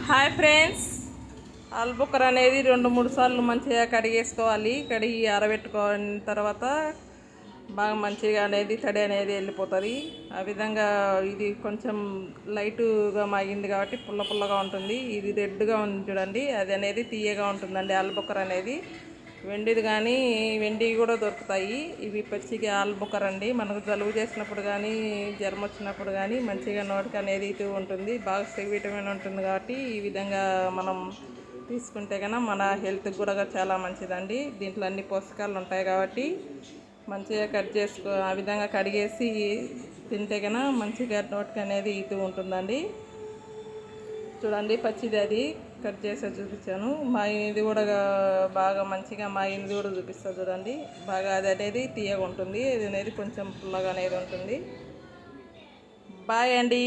Hi friends, Albuquerque అనేది 2-3 సార్లు మంచిగా కడిగేసుకోవాలి. కడిగి ఆరబెట్టుకోని తర్వాత బాగా మంచిగా అనేది తడి అనేది వెళ్ళిపోతుంది. ఆ విధంగా ఇది కొంచెం లైట్గా మాగింది కాబట్టి పుల్ల పుల్లగా ఉంటుంది. ఇది రెడ్గా ఉంది చూడండి, అది అనేది తీయగా ఉంటుందండి ఆల్బుకర్ అనేది. వెండిది కానీ వెండి కూడా దొరుకుతాయి. ఇవి పచ్చిగా ఆల్బుకర్ అండి. మనకు జలుబు చేసినప్పుడు కానీ జ్వరం వచ్చినప్పుడు కానీ మంచిగా నోటికి అనేది ఇటు ఉంటుంది. బాగా సి విటమిన్ ఉంటుంది కాబట్టి ఈ విధంగా మనం తీసుకుంటే కన్నా మన హెల్త్కి కూడా చాలా మంచిదండి. దీంట్లో అన్ని పోషకాలు ఉంటాయి కాబట్టి మంచిగా కట్ చేసుకో, ఆ విధంగా కడిగేసి తింటే కన్నా మంచిగా నోటికి అనేది ఇటు ఉంటుందండి. చూడండి, పచ్చిది అది కట్ చేసి చూపించాను. మా ఇది కూడా బాగా మంచిగా మా ఇది కూడా చూపిస్తా చూడండి. బాగా అది అనేది తీయగా ఉంటుంది, ఇది అనేది కొంచెం పుల్లగా అనేది ఉంటుంది. బాయ్ అండి.